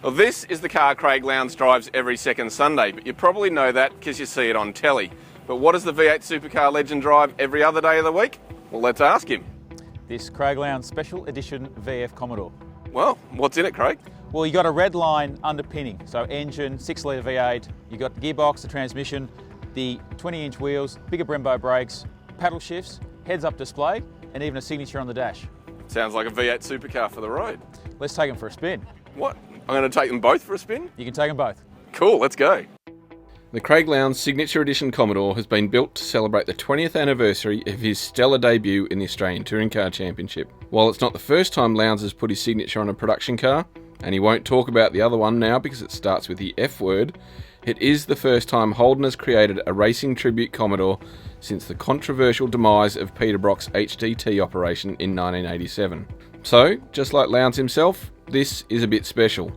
Well, this is the car Craig Lowndes drives every second Sunday, but you probably know that because you see it on telly. But what does the V8 Supercar legend drive every other day of the week? Well, let's ask him. This Craig Lowndes Special Edition VF Commodore. Well, what's in it, Craig? Well, you got a red line underpinning, so engine, 6-litre V8, you got the gearbox, the transmission, the 20-inch wheels, bigger Brembo brakes, paddle shifts, heads-up display, and even a signature on the dash. Sounds like a V8 Supercar for the road. Let's take them for a spin. What? I'm going to take them both for a spin? You can take them both. Cool, let's go. The Craig Lowndes Signature Edition Commodore has been built to celebrate the 20th anniversary of his stellar debut in the Australian Touring Car Championship. While it's not the first time Lowndes has put his signature on a production car, and he won't talk about the other one now because it starts with the F word, it is the first time Holden has created a racing tribute Commodore since the controversial demise of Peter Brock's HDT operation in 1987. So, just like Lowndes himself, this is a bit special.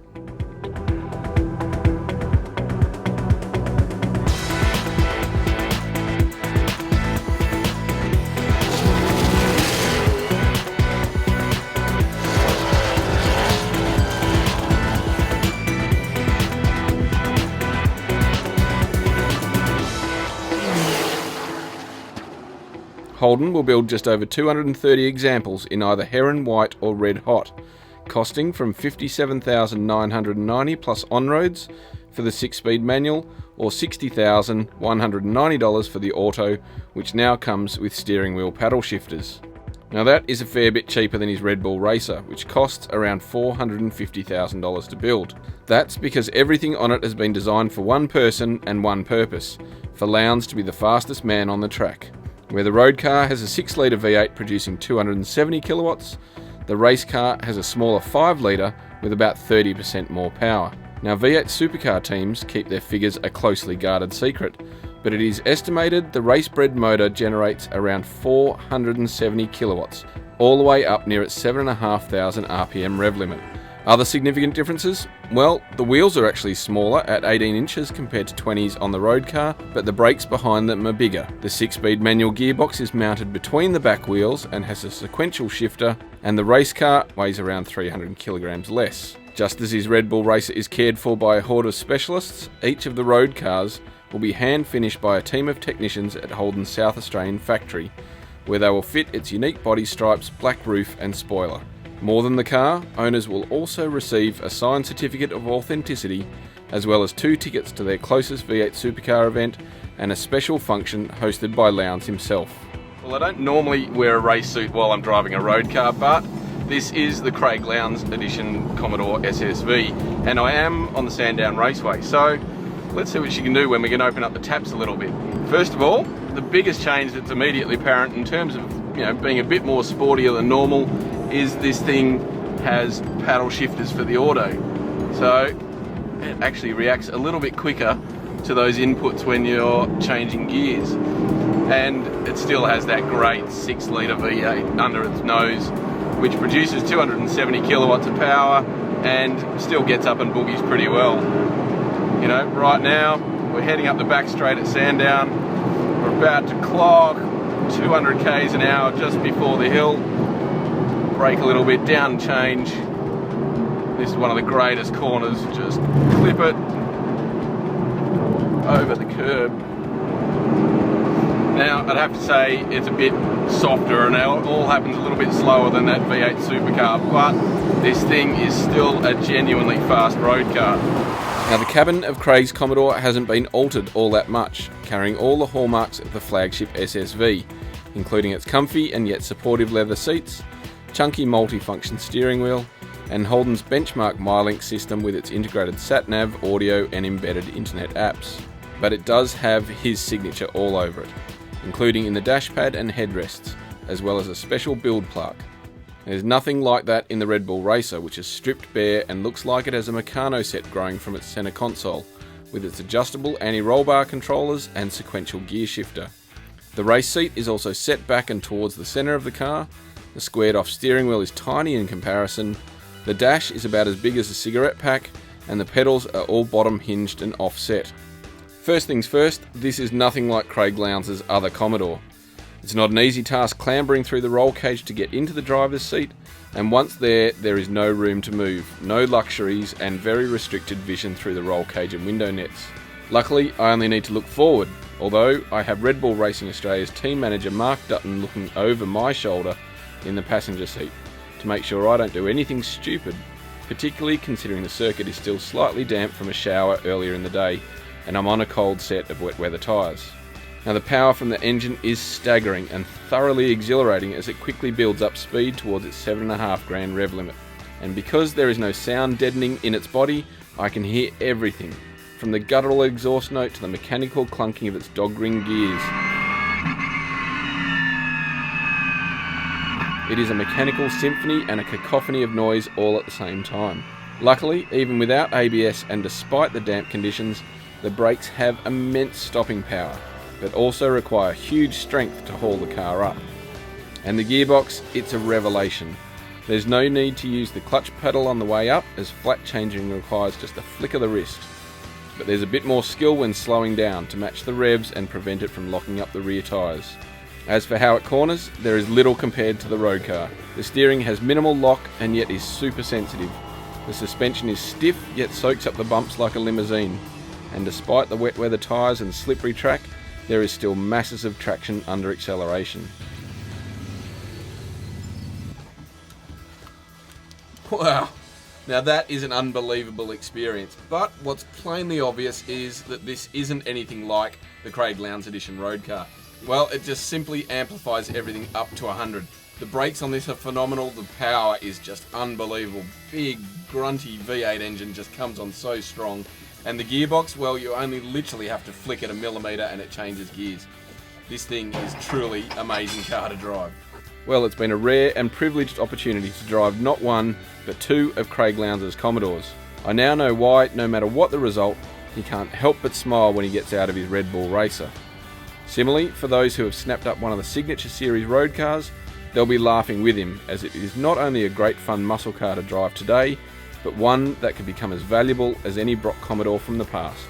Holden will build just over 230 examples in either Heron White or Red Hot, costing from $57,990 plus on-roads for the 6-speed manual or $60,190 for the auto, which now comes with steering wheel paddle shifters. Now that is a fair bit cheaper than his Red Bull Racer, which costs around $450,000 to build. That's because everything on it has been designed for one person and one purpose, for Lowndes to be the fastest man on the track. Where the road car has a 6-litre V8 producing 270 kilowatts, the race car has a smaller 5-litre with about 30% more power. Now V8 supercar teams keep their figures a closely guarded secret, but it is estimated the race-bred motor generates around 470 kilowatts, all the way up near its 7,500 RPM rev limit. Other significant differences? Well, the wheels are actually smaller at 18 inches compared to 20s on the road car, but the brakes behind them are bigger. The 6-speed manual gearbox is mounted between the back wheels and has a sequential shifter, and the race car weighs around 300 kilograms less. Just as his Red Bull Racer is cared for by a horde of specialists, each of the road cars will be hand-finished by a team of technicians at Holden's South Australian factory, where they will fit its unique body stripes, black roof and spoiler. More than the car, owners will also receive a signed certificate of authenticity, as well as 2 tickets to their closest V8 Supercar event and a special function hosted by Lowndes himself. Well, I don't normally wear a race suit while I'm driving a road car, but this is the Craig Lowndes Edition Commodore SSV, and I am on the Sandown Raceway, so let's see what she can do when we can open up the taps a little bit. First of all, the biggest change that's immediately apparent in terms of being a bit more sportier than normal is this thing has paddle shifters for the auto. So it actually reacts a little bit quicker to those inputs when you're changing gears. And it still has that great 6-litre V8 under its nose, which produces 270 kilowatts of power and still gets up and boogies pretty well. Right now we're heading up the back straight at Sandown. We're about to clock 200 k's an hour just before the hill. Brake a little bit, down and change. This is one of the greatest corners. Just clip it over the curb. Now, I'd have to say it's a bit softer and it all happens a little bit slower than that V8 Supercar, but this thing is still a genuinely fast road car. Now, the cabin of Craig's Commodore hasn't been altered all that much, carrying all the hallmarks of the flagship SSV, including its comfy and yet supportive leather seats, chunky multi-function steering wheel, and Holden's benchmark MyLink system with its integrated sat-nav, audio and embedded internet apps. But it does have his signature all over it, including in the dashpad and headrests, as well as a special build plaque. There's nothing like that in the Red Bull Racer, which is stripped bare and looks like it has a Meccano set growing from its centre console, with its adjustable anti-roll bar controllers and sequential gear shifter. The race seat is also set back and towards the centre of the car. The squared off steering wheel is tiny in comparison. The dash is about as big as a cigarette pack, and the pedals are all bottom hinged and offset. First things first, this is nothing like Craig Lowndes' other Commodore. It's not an easy task clambering through the roll cage to get into the driver's seat, and once there is no room to move, no luxuries, and very restricted vision through the roll cage and window nets. Luckily, I only need to look forward, although I have Red Bull Racing Australia's team manager Mark Dutton looking over my shoulder in the passenger seat to make sure I don't do anything stupid, particularly considering the circuit is still slightly damp from a shower earlier in the day and I'm on a cold set of wet weather tyres. Now the power from the engine is staggering and thoroughly exhilarating as it quickly builds up speed towards its 7.5 grand rev limit. And because there is no sound deadening in its body, I can hear everything, from the guttural exhaust note to the mechanical clunking of its dog ring gears. It is a mechanical symphony and a cacophony of noise all at the same time. Luckily, even without ABS and despite the damp conditions, the brakes have immense stopping power, but also require huge strength to haul the car up. And the gearbox, it's a revelation. There's no need to use the clutch pedal on the way up, as flat changing requires just a flick of the wrist. But there's a bit more skill when slowing down to match the revs and prevent it from locking up the rear tyres. As for how it corners, there is little compared to the road car. The steering has minimal lock and yet is super sensitive. The suspension is stiff yet soaks up the bumps like a limousine. And despite the wet weather tyres and slippery track, there is still masses of traction under acceleration. Wow, now that is an unbelievable experience, but what's plainly obvious is that this isn't anything like the Craig Lowndes Edition road car. Well, it just simply amplifies everything up to 100. The brakes on this are phenomenal, the power is just unbelievable. Big, grunty V8 engine just comes on so strong. And the gearbox, well, you only literally have to flick it a millimetre and it changes gears. This thing is truly amazing car to drive. Well, it's been a rare and privileged opportunity to drive not one, but two of Craig Lowndes' Commodores. I now know why, no matter what the result, he can't help but smile when he gets out of his Red Bull Racer. Similarly, for those who have snapped up one of the Signature Series road cars, they'll be laughing with him, as it is not only a great fun muscle car to drive today, but one that could become as valuable as any Brock Commodore from the past.